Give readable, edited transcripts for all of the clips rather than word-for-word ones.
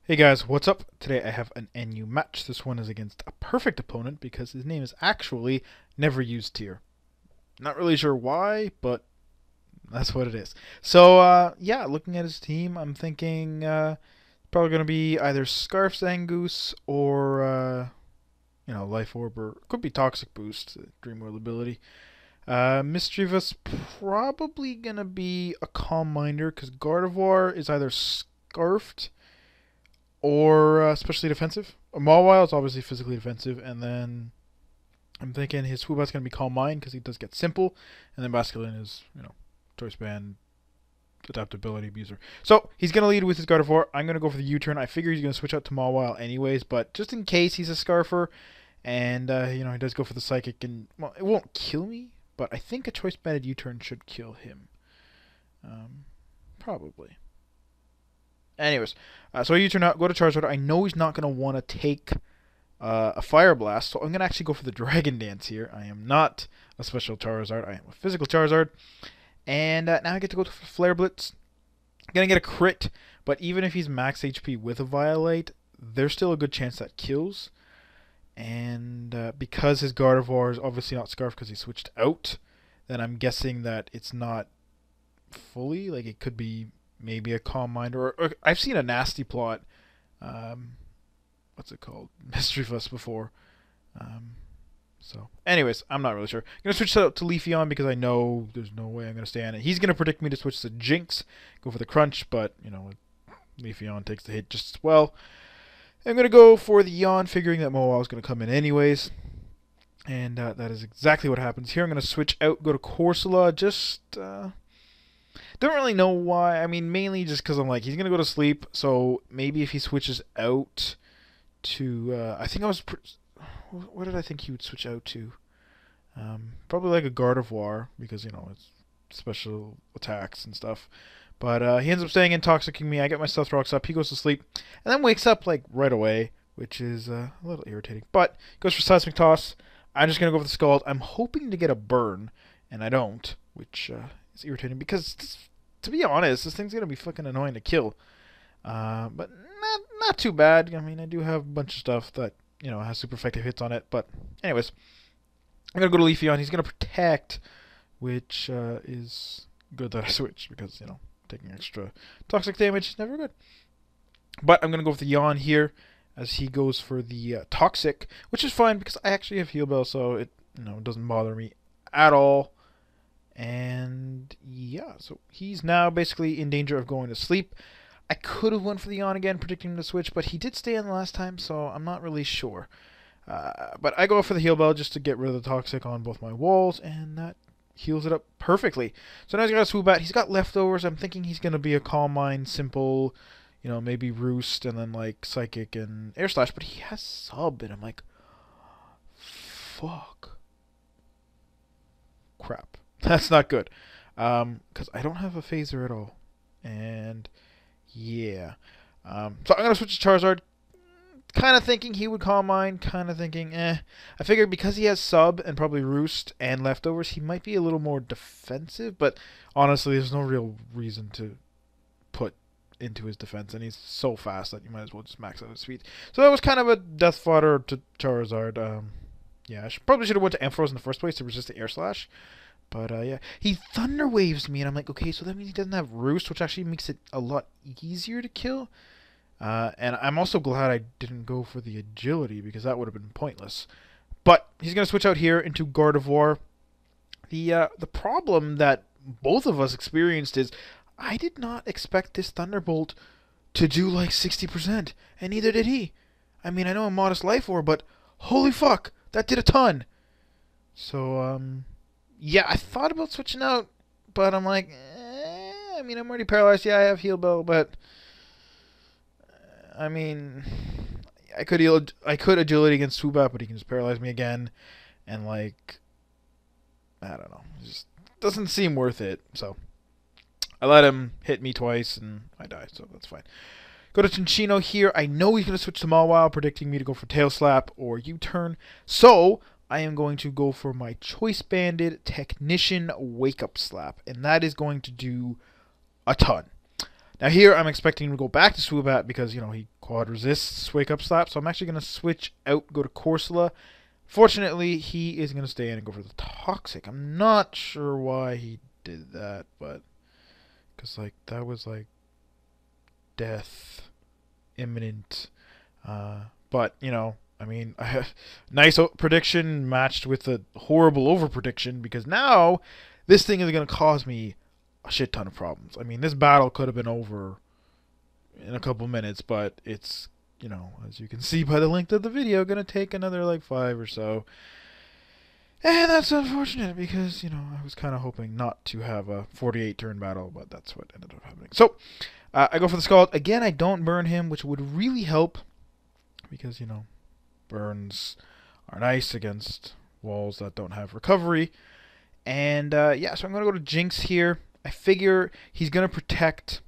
Hey guys, what's up? Today I have an NU match. This one is against a perfect opponent because his name is actually NeverUsedTier. Not really sure why, but that's what it is. So, yeah, looking at his team, I'm thinking probably going to be either Scarf Zangoose or, Life Orb, or could be Toxic Boost, Dream World ability. Mischievous probably going to be a Calm Minder because Gardevoir is either Scarfed or especially defensive. Mawile is obviously physically defensive, and then I'm thinking his Swoobat's going to be Calm Mind because he does get simple, and then Basculin is, Choice Band, Adaptability Abuser. So he's going to lead with his Gardevoir. I'm going to go for the U-turn. I figure he's going to switch out to Mawile anyways, but just in case he's a Scarfer, and, he does go for the Psychic, and, well, it won't kill me, but I think a Choice Banded U-turn should kill him. Probably. Anyways, so I U-turn out, go to Charizard. I know he's not going to want to take a Fire Blast, so I'm going to actually go for the Dragon Dance here. I am not a special Charizard. I am a physical Charizard. And now I get to go to Flare Blitz. Going to get a crit, but even if he's max HP with a Violate, there's still a good chance that kills. And because his Gardevoir is obviously not Scarf because he switched out, then I'm guessing that it's not fully, like it could be maybe a Calm Mind, or I've seen a Nasty Plot, what's it called, Mischievous before. So, anyways, I'm not really sure. I'm going to switch to Leafeon because I know there's no way I'm going to stay on it. He's going to predict me to switch to Jinx, go for the Crunch, but, Leafeon takes the hit just as well. I'm going to go for the Yawn, figuring that Mawile is going to come in anyways. And that is exactly what happens here. I'm going to switch out, go to Corsola, just... don't really know why. I mean, mainly just because I'm like, he's going to go to sleep. So maybe if he switches out to... I think I was... What did I think he would switch out to? Probably like a Gardevoir, because, it's special attacks and stuff. But he ends up staying in, toxicking me. I get my Stealth Rocks up. He goes to sleep. And then wakes up, like, right away, which is a little irritating. But goes for Seismic Toss. I'm just going to go for the Scald. I'm hoping to get a burn, and I don't, which is irritating because... to be honest, this thing's going to be fucking annoying to kill. But not too bad. I mean, I do have a bunch of stuff that, has super effective hits on it. But anyways, I'm going to go to Leafeon. He's going to Protect, which is good that I switched because, taking extra toxic damage is never good. But I'm going to go with the Yawn here as he goes for the Toxic, which is fine because I actually have Heal Bell, so it, doesn't bother me at all. And yeah, so he's now basically in danger of going to sleep. I could have went for the Yawn again, predicting him to switch, but he did stay in the last time, so I'm not really sure. But I go for the Heal Bell just to get rid of the Toxic on both my walls, and that heals it up perfectly. So now he's got a Swoobat. He's got leftovers. I'm thinking he's going to be a Calm Mind, simple, maybe Roost, and then like Psychic and Air Slash, but he has Sub, and I'm like, fuck. Crap. That's not good. Because I don't have a phaser at all. And, yeah. So I'm going to switch to Charizard. Kind of thinking he would Calm Mind. Kind of thinking, I figured because he has Sub and probably Roost and leftovers, he might be a little more defensive. But, honestly, there's no real reason to put into his defense. And he's so fast that you might as well just max out his speed. So that was kind of a death fodder to Charizard. Yeah, I probably should have went to Ampharos in the first place to resist the Air Slash. But, yeah, he Thunder Waves me, and I'm like, okay, so that means he doesn't have Roost, which actually makes it a lot easier to kill. And I'm also glad I didn't go for the Agility, because that would have been pointless. But he's going to switch out here into Gardevoir. The problem that both of us experienced is I did not expect this Thunderbolt to do like 60%, and neither did he. I mean, I know I'm Modest Life Orb, but holy fuck, that did a ton. So, yeah, I thought about switching out, but I'm like, I mean, I'm already paralyzed. Yeah, I have Heal Bell, but I mean, I could Agility against Swoobat, but he can just paralyze me again, and like, I don't know, it just doesn't seem worth it. So I let him hit me twice, and I die, so that's fine. Go to Cinccino here. I know he's going to switch to Mawile, predicting me to go for Tail Slap or U-turn. So I am going to go for my Choice Banded Technician Wake Up Slap, and that is going to do a ton. Now here I'm expecting him to go back to Swoobat because, you know, he quad resists Wake Up Slap. So I'm actually going to switch out, go to Corsola. Fortunately, he is going to stay in and go for the Toxic. I'm not sure why he did that, but because, like, that was, like, death imminent. But, you know, I mean, nice prediction matched with a horrible over prediction, because now this thing is going to cause me a shit ton of problems. I mean, this battle could have been over in a couple minutes, but it's, you know, as you can see by the length of the video, going to take another like 5 or so. And that's unfortunate because, you know, I was kind of hoping not to have a 48 turn battle, but that's what ended up happening. So, I go for the Scald. Again, I don't burn him, which would really help because, you know, burns are nice against walls that don't have recovery. And, yeah, so I'm going to go to Jinx here. I figure he's going to protect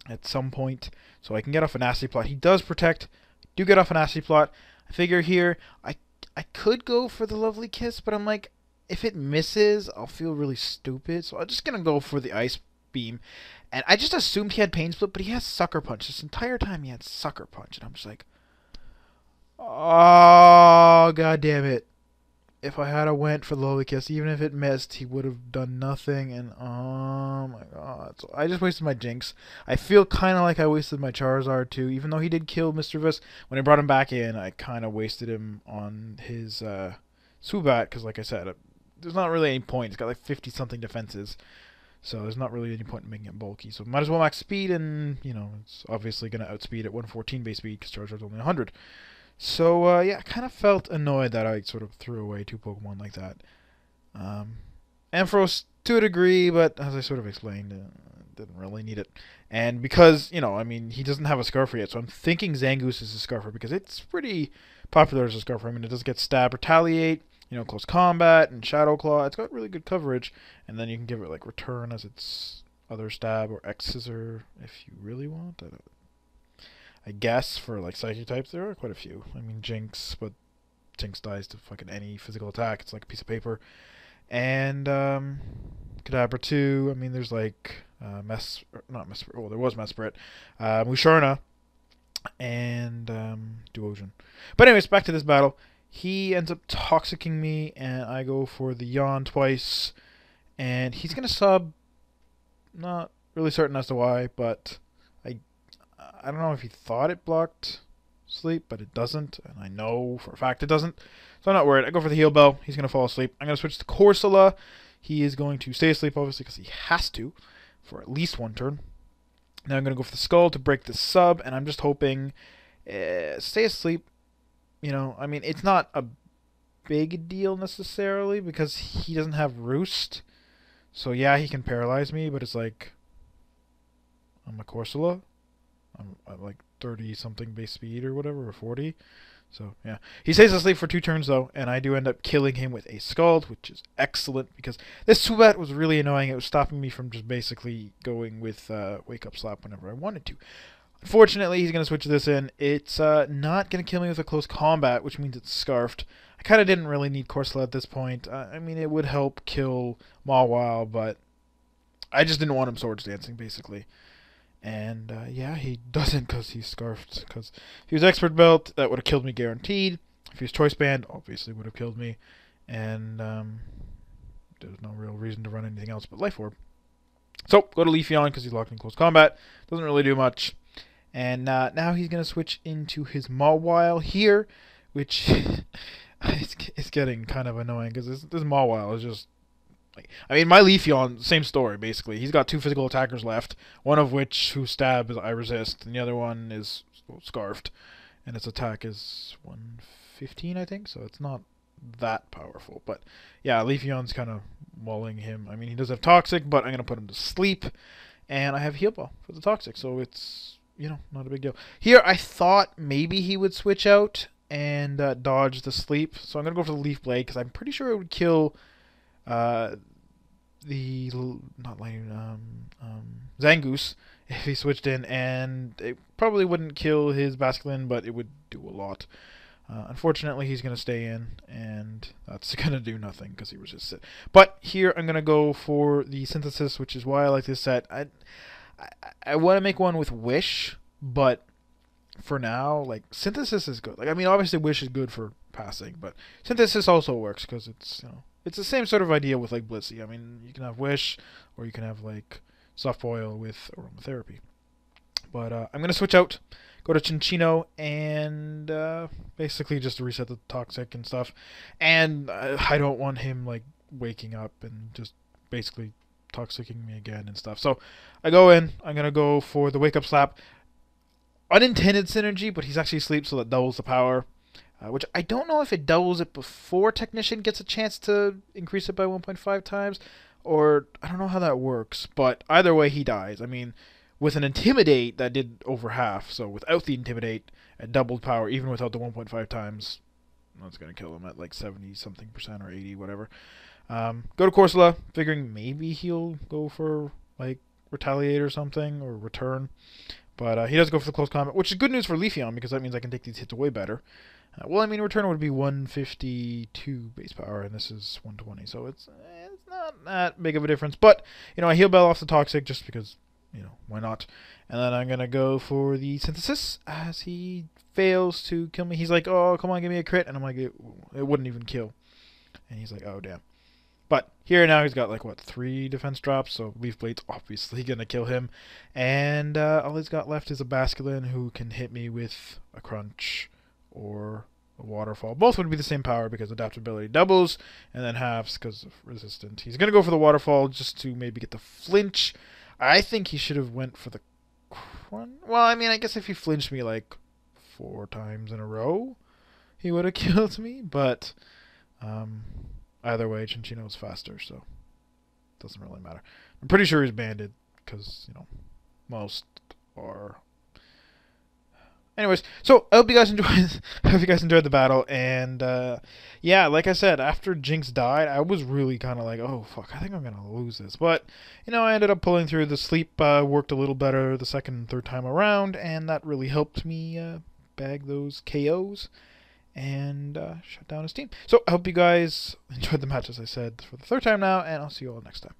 at some point, so I can get off a nasty plot. He does protect. Do get off a nasty plot. I figure here I could go for the Lovely Kiss, but I'm like, if it misses, I'll feel really stupid. So I'm just going to go for the Ice Beam. And I just assumed he had Pain Split, but he has Sucker Punch. This entire time he had Sucker Punch. And I'm just like, oh, god damn it. If I had went for the Lovely Kiss, even if it missed, he would have done nothing. And oh my god. So I just wasted my Jinx. I feel kind of like I wasted my Charizard too. Even though he did kill Mischievous, when I brought him back in, I kind of wasted him on his Swoobat. Because like I said, there's not really any point. It's got like 50-something defenses. So there's not really any point in making it bulky. So might as well max speed, and, you know, it's obviously going to outspeed at 114 base speed because Charizard's only 100. So, yeah, I kind of felt annoyed that I sort of threw away 2 Pokemon like that. Ampharos to a degree, but as I sort of explained, didn't really need it. And because, you know, I mean, he doesn't have a Scarfer yet, so I'm thinking Zangoose is a Scarfer because it's pretty popular as a Scarfer. I mean, it does get Stab, Retaliate, you know, Close Combat, and Shadow Claw. It's got really good coverage, and then you can give it, like, Return as its other Stab, or X Scissor if you really want. I guess for like Psychic types there are quite a few. I mean Jinx, but Jinx dies to fucking any physical attack. It's like a piece of paper. And Kadabra too. I mean there's like there was Mesprit, Musharna, and Duosion. But anyways, back to this battle. He ends up toxicking me, and I go for the Yawn twice, and he's gonna sub. Not really certain as to why, but I don't know if he thought it blocked sleep, but it doesn't, and I know for a fact it doesn't, so I'm not worried. I go for the Heal Bell. He's going to fall asleep. I'm going to switch to Corsola. He is going to stay asleep, obviously, because he has to for at least 1 turn. Now I'm going to go for the Skull to break the sub, and I'm just hoping stay asleep. You know, I mean, it's not a big deal necessarily, because he doesn't have Roost. So yeah, he can paralyze me, but it's like, I'm a Corsola. I'm at like 30-something base speed or whatever, or 40. So, yeah. He stays asleep for 2 turns, though, and I do end up killing him with a Scald, which is excellent, because this Swoobat was really annoying. It was stopping me from just basically going with Wake Up Slap whenever I wanted to. Unfortunately, he's going to switch this in. It's not going to kill me with a Close Combat, which means it's Scarfed. I kind of didn't really need Corsola at this point. I mean, it would help kill Mawile, but I just didn't want him Swords Dancing, basically. And, yeah, he doesn't because he's Scarfed. Because if he was Expert Belt, that would have killed me guaranteed. If he was Choice Band, obviously would have killed me. And, there's no real reason to run anything else but Life Orb. So, go to Leafeon because he's locked in Close Combat. Doesn't really do much. And, now he's going to switch into his Mawile here, which is getting kind of annoying because this Mawile is just... I mean, my Leafeon, same story, basically. He's got 2 physical attackers left, one of which, whose stab is I resist, and the other one is Scarfed, and its attack is 115, I think, so it's not that powerful. But, yeah, Leafeon's kind of mulling him. I mean, he does have Toxic, but I'm going to put him to sleep, and I have Heal Ball for the Toxic, so it's, you know, not a big deal. Here, I thought maybe he would switch out and dodge the sleep, so I'm going to go for the Leaf Blade, because I'm pretty sure it would kill... Zangoose if he switched in, and it probably wouldn't kill his Basculin, but it would do a lot. Unfortunately, he's going to stay in, and that's going to do nothing because he resists it. But here I'm going to go for the Synthesis, which is why I like this set. I want to make one with Wish, but for now, like, Synthesis is good. Like, I mean, obviously Wish is good for passing, but Synthesis also works because it's, you know, it's the same sort of idea with like Blissey. I mean, you can have Wish, or you can have like Soft Boil with Aromatherapy. But I'm gonna switch out, go to Chinchino, and basically just reset the Toxic and stuff. And I don't want him like waking up and just basically toxicking me again and stuff. So I go in. I'm gonna go for the Wake Up Slap. Unintended synergy, but he's actually asleep, so that doubles the power. Which I don't know if it doubles it before Technician gets a chance to increase it by 1.5 times, or I don't know how that works. But either way, he dies. I mean, with an Intimidate, that did over half. So without the Intimidate, at doubled power, even without the 1.5 times, that's going to kill him at like 70-something% or 80, whatever. Go to Corsola, figuring maybe he'll go for like Retaliate or something, or Return. But he does go for the close combat, which is good news for Leafeon, because that means I can take these hits way better. Well, I mean, Return would be 152 base power, and this is 120, so it's not that big of a difference. But, you know, I heal Bell off the Toxic just because, you know, why not? And then I'm going to go for the Synthesis as he fails to kill me. He's like, oh, come on, give me a crit. And I'm like, it wouldn't even kill. And he's like, oh, damn. But here now he's got like, what, 3 defense drops, so Leaf Blade's obviously going to kill him. And all he's got left is a Basculin who can hit me with a Crunch or a Waterfall. Both would be the same power because adaptability doubles, and then halves because of resistant. He's going to go for the Waterfall just to maybe get the flinch. I think he should have went for the Crunch. Well, I mean, I guess if he flinched me like 4 times in a row, he would have killed me, but either way, Chinchino's faster, so it doesn't really matter. I'm pretty sure he's banded because, you know, most are. Anyways, so I hope you guys enjoyed. I hope you guys enjoyed the battle, and yeah, like I said, after Jinx died, I was really kind of like, oh fuck, I think I'm gonna lose this. But you know, I ended up pulling through. The sleep worked a little better the second and third time around, and that really helped me bag those KOs and shut down his team. So I hope you guys enjoyed the match, as I said, for the third time now, and I'll see you all next time.